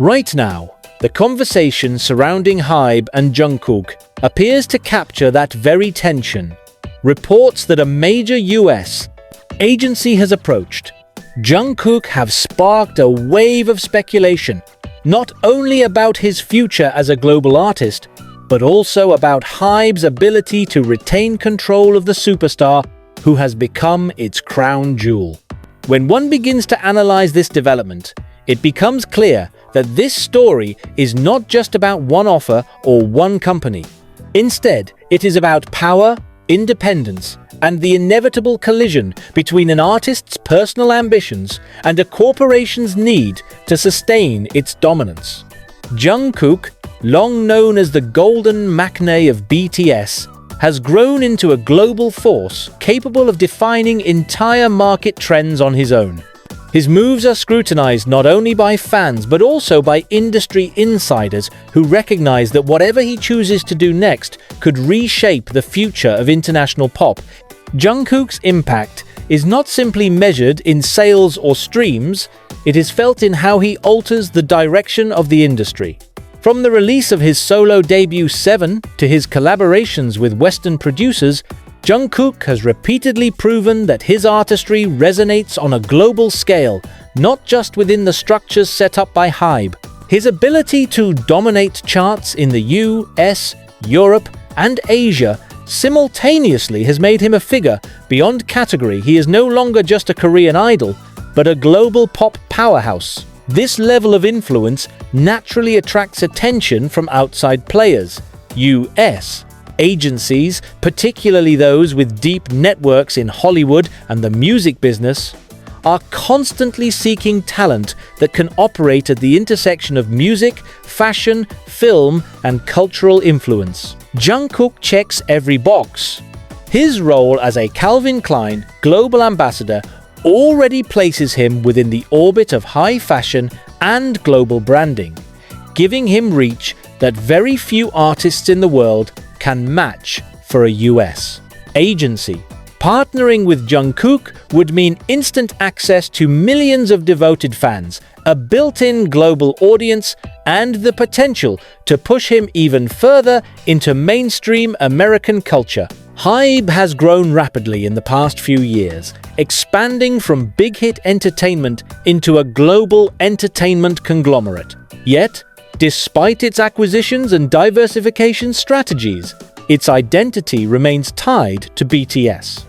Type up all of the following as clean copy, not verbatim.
Right now, the conversation surrounding HYBE and Jungkook appears to capture that very tension. Reports that a major US agency has approached Jungkook have sparked a wave of speculation, not only about his future as a global artist, but also about HYBE's ability to retain control of the superstar who has become its crown jewel. When one begins to analyze this development, it becomes clear that this story is not just about one offer or one company. Instead, it is about power, independence, and the inevitable collision between an artist's personal ambitions and a corporation's need to sustain its dominance. Jungkook, long known as the golden maknae of BTS, has grown into a global force capable of defining entire market trends on his own. His moves are scrutinized not only by fans but also by industry insiders who recognize that whatever he chooses to do next could reshape the future of international pop. Jungkook's impact is not simply measured in sales or streams, it is felt in how he alters the direction of the industry. From the release of his solo debut 7 to his collaborations with Western producers, Jungkook has repeatedly proven that his artistry resonates on a global scale, not just within the structures set up by HYBE. His ability to dominate charts in the US, Europe, and Asia simultaneously has made him a figure beyond category. He is no longer just a Korean idol, but a global pop powerhouse. This level of influence naturally attracts attention from outside players. US agencies, particularly those with deep networks in Hollywood and the music business, are constantly seeking talent that can operate at the intersection of music, fashion, film, and cultural influence. Jungkook checks every box. His role as a Calvin Klein global ambassador already places him within the orbit of high fashion and global branding, giving him reach that very few artists in the world can match for a US agency. Partnering with Jungkook would mean instant access to millions of devoted fans, a built-in global audience, and the potential to push him even further into mainstream American culture. HYBE has grown rapidly in the past few years, expanding from big-hit entertainment into a global entertainment conglomerate. Yet, despite its acquisitions and diversification strategies, its identity remains tied to BTS.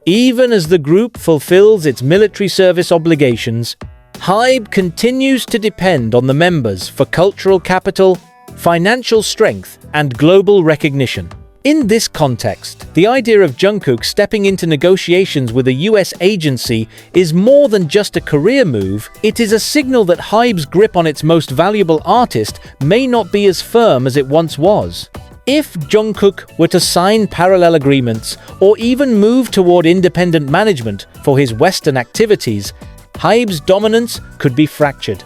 Even as the group fulfills its military service obligations, HYBE continues to depend on the members for cultural capital, financial strength, and global recognition. In this context, the idea of Jungkook stepping into negotiations with a US agency is more than just a career move. It is a signal that HYBE's grip on its most valuable artist may not be as firm as it once was. If Jungkook were to sign parallel agreements or even move toward independent management for his Western activities, HYBE's dominance could be fractured.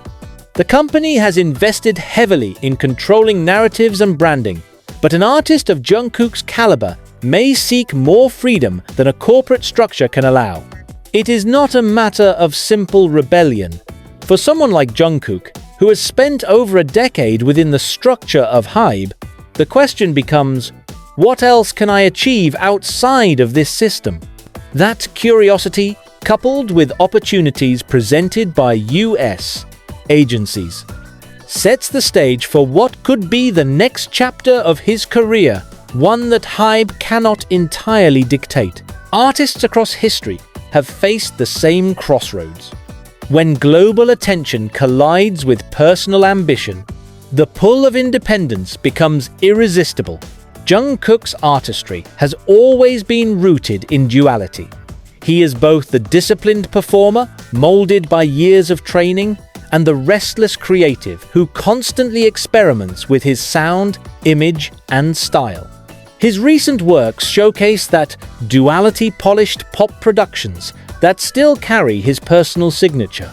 The company has invested heavily in controlling narratives and branding, but an artist of Jungkook's caliber may seek more freedom than a corporate structure can allow. It is not a matter of simple rebellion. For someone like Jungkook, who has spent over a decade within the structure of HYBE, the question becomes, what else can I achieve outside of this system? That curiosity, coupled with opportunities presented by US agencies, sets the stage for what could be the next chapter of his career, one that HYBE cannot entirely dictate. Artists across history have faced the same crossroads. When global attention collides with personal ambition, the pull of independence becomes irresistible. Jungkook's artistry has always been rooted in duality. He is both the disciplined performer, molded by years of training, and the restless creative who constantly experiments with his sound, image, and style. His recent works showcase that duality-polished pop productions that still carry his personal signature.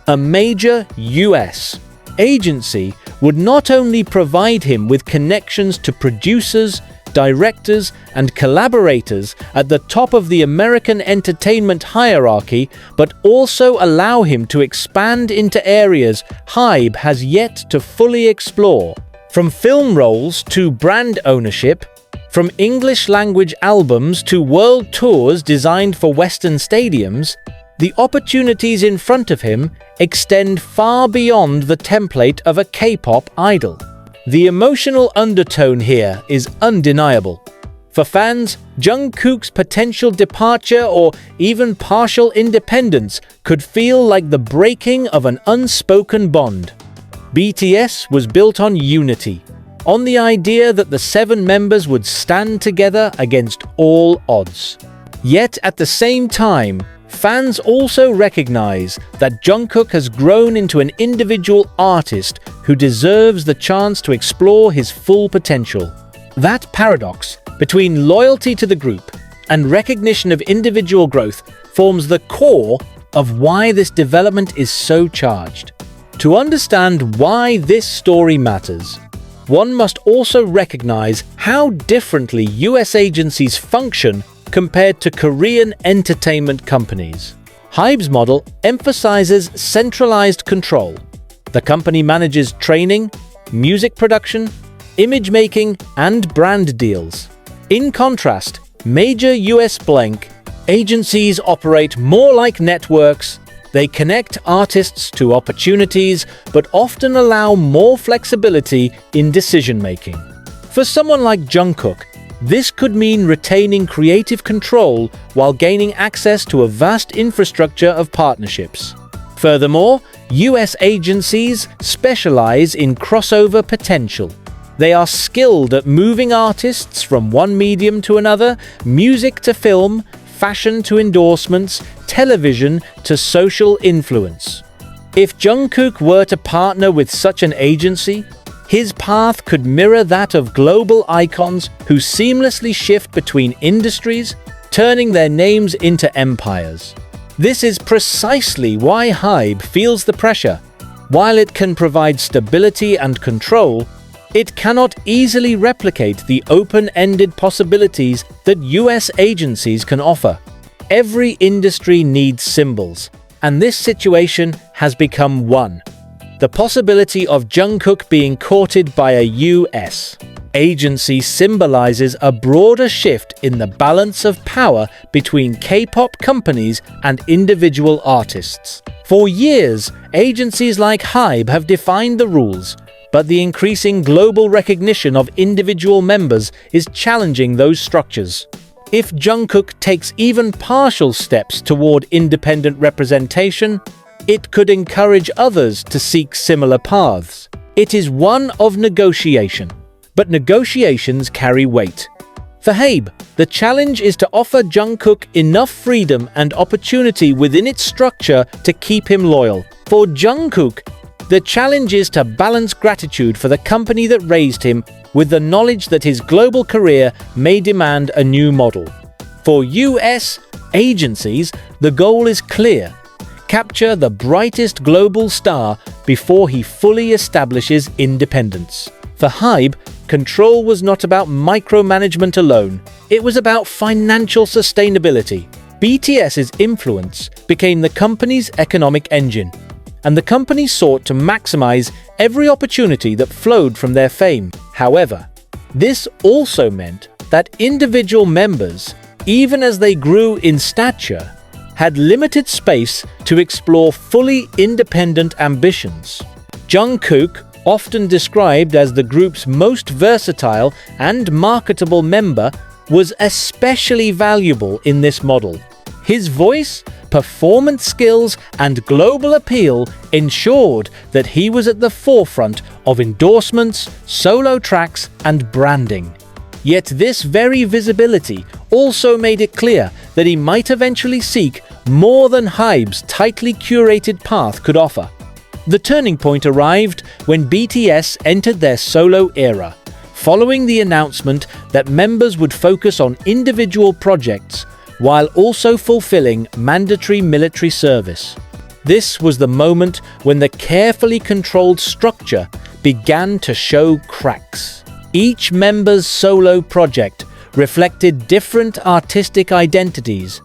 A major US agency would not only provide him with connections to producers, directors, and collaborators at the top of the American entertainment hierarchy, but also allow him to expand into areas HYBE has yet to fully explore. From film roles to brand ownership, from English-language albums to world tours designed for Western stadiums, the opportunities in front of him extend far beyond the template of a K-pop idol. The emotional undertone here is undeniable. For fans, Jungkook's potential departure or even partial independence could feel like the breaking of an unspoken bond. BTS was built on unity, on the idea that the 7 members would stand together against all odds. Yet at the same time, fans also recognize that Jungkook has grown into an individual artist who deserves the chance to explore his full potential. That paradox between loyalty to the group and recognition of individual growth forms the core of why this development is so charged. To understand why this story matters, one must also recognize how differently US agencies function compared to Korean entertainment companies. HYBE's model emphasizes centralized control. The company manages training, music production, image making, and brand deals. In contrast, major US agencies operate more like networks. They connect artists to opportunities, but often allow more flexibility in decision-making. For someone like Jungkook, this could mean retaining creative control while gaining access to a vast infrastructure of partnerships. Furthermore, US agencies specialize in crossover potential. They are skilled at moving artists from one medium to another, music to film, fashion to endorsements, television to social influence. If Jungkook were to partner with such an agency, his path could mirror that of global icons who seamlessly shift between industries, turning their names into empires. This is precisely why HYBE feels the pressure. While it can provide stability and control, it cannot easily replicate the open-ended possibilities that US agencies can offer. Every industry needs symbols, and this situation has become one. The possibility of Jungkook being courted by a US agency symbolizes a broader shift in the balance of power between K-pop companies and individual artists. For years, agencies like HYBE have defined the rules, but the increasing global recognition of individual members is challenging those structures. If Jungkook takes even partial steps toward independent representation, it could encourage others to seek similar paths. It is one of negotiation, but negotiations carry weight. For HYBE, the challenge is to offer Jungkook enough freedom and opportunity within its structure to keep him loyal. For Jungkook, the challenge is to balance gratitude for the company that raised him with the knowledge that his global career may demand a new model. For US agencies, the goal is clear: capture the brightest global star before he fully establishes independence. For HYBE, control was not about micromanagement alone, it was about financial sustainability. BTS's influence became the company's economic engine, and the company sought to maximize every opportunity that flowed from their fame. However, this also meant that individual members, even as they grew in stature, had limited space to explore fully independent ambitions. Jungkook, often described as the group's most versatile and marketable member, was especially valuable in this model. His voice, performance skills, and global appeal ensured that he was at the forefront of endorsements, solo tracks, and branding. Yet this very visibility also made it clear that he might eventually seek more than HYBE's tightly curated path could offer. The turning point arrived when BTS entered their solo era, following the announcement that members would focus on individual projects while also fulfilling mandatory military service. This was the moment when the carefully controlled structure began to show cracks. Each member's solo project reflected different artistic identities,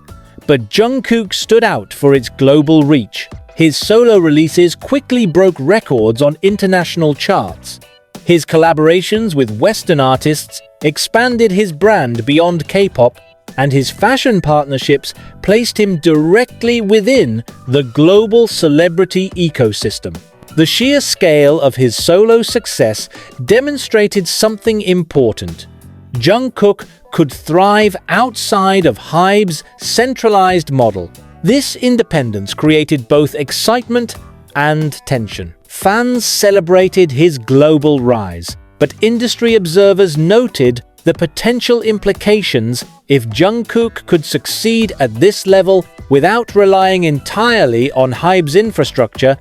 but Jungkook stood out for its global reach. His solo releases quickly broke records on international charts. His collaborations with Western artists expanded his brand beyond K-pop, and his fashion partnerships placed him directly within the global celebrity ecosystem. The sheer scale of his solo success demonstrated something important. Jungkook could thrive outside of HYBE's centralized model. This independence created both excitement and tension. Fans celebrated his global rise, but industry observers noted the potential implications if Jungkook could succeed at this level without relying entirely on HYBE's infrastructure.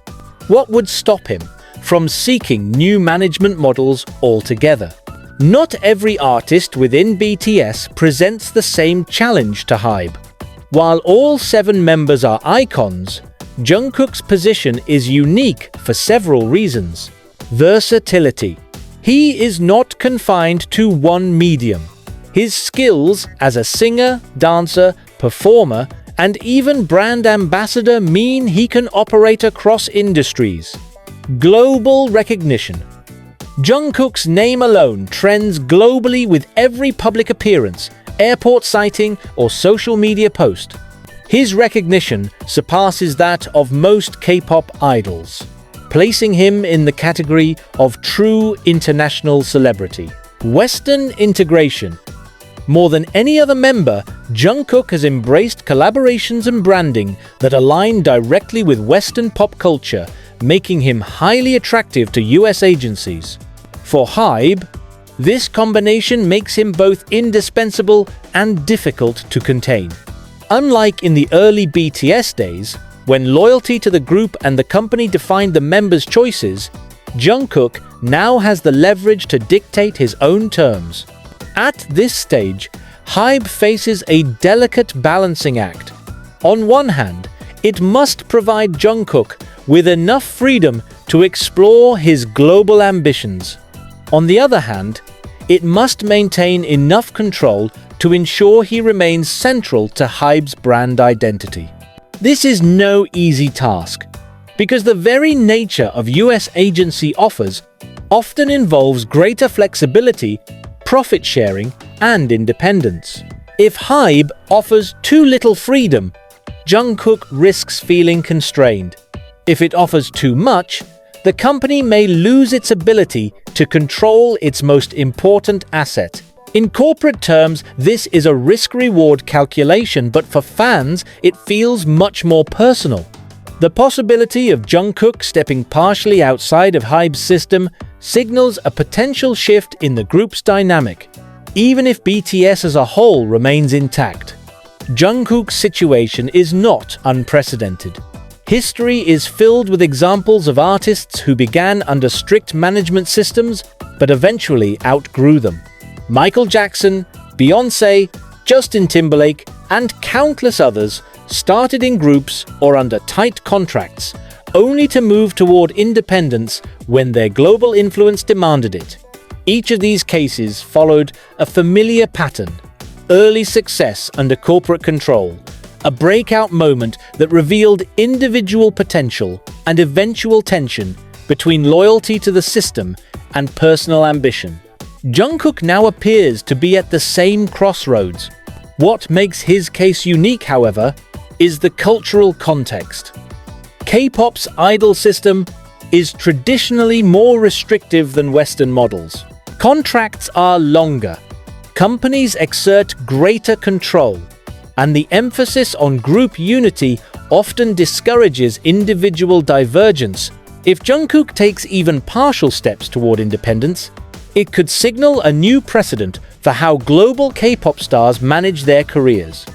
What would stop him from seeking new management models altogether? Not every artist within BTS presents the same challenge to HYBE. While all 7 members are icons, Jungkook's position is unique for several reasons. Versatility. He is not confined to one medium. His skills as a singer, dancer, performer, and even brand ambassador mean he can operate across industries. Global recognition. Jungkook's name alone trends globally with every public appearance, airport sighting, or social media post. His recognition surpasses that of most K-pop idols, placing him in the category of true international celebrity. Western integration. More than any other member, Jungkook has embraced collaborations and branding that align directly with Western pop culture, making him highly attractive to US agencies. For HYBE, this combination makes him both indispensable and difficult to contain. Unlike in the early BTS days, when loyalty to the group and the company defined the members' choices, Jungkook now has the leverage to dictate his own terms. At this stage, HYBE faces a delicate balancing act. On one hand, it must provide Jungkook with enough freedom to explore his global ambitions. On the other hand, it must maintain enough control to ensure he remains central to HYBE's brand identity. This is no easy task, because the very nature of US agency offers often involves greater flexibility, profit sharing, and independence. If HYBE offers too little freedom, Jungkook risks feeling constrained. If it offers too much, the company may lose its ability to control its most important asset. In corporate terms, this is a risk-reward calculation, but for fans, it feels much more personal. The possibility of Jungkook stepping partially outside of HYBE's system signals a potential shift in the group's dynamic, even if BTS as a whole remains intact. Jungkook's situation is not unprecedented. History is filled with examples of artists who began under strict management systems but eventually outgrew them. Michael Jackson, Beyoncé, Justin Timberlake, and countless others started in groups or under tight contracts, only to move toward independence when their global influence demanded it. Each of these cases followed a familiar pattern: early success under corporate control, a breakout moment that revealed individual potential, and eventual tension between loyalty to the system and personal ambition. Jungkook now appears to be at the same crossroads. What makes his case unique, however, is the cultural context. K-pop's idol system is traditionally more restrictive than Western models. Contracts are longer, companies exert greater control, and the emphasis on group unity often discourages individual divergence. If Jungkook takes even partial steps toward independence, it could signal a new precedent for how global K-pop stars manage their careers.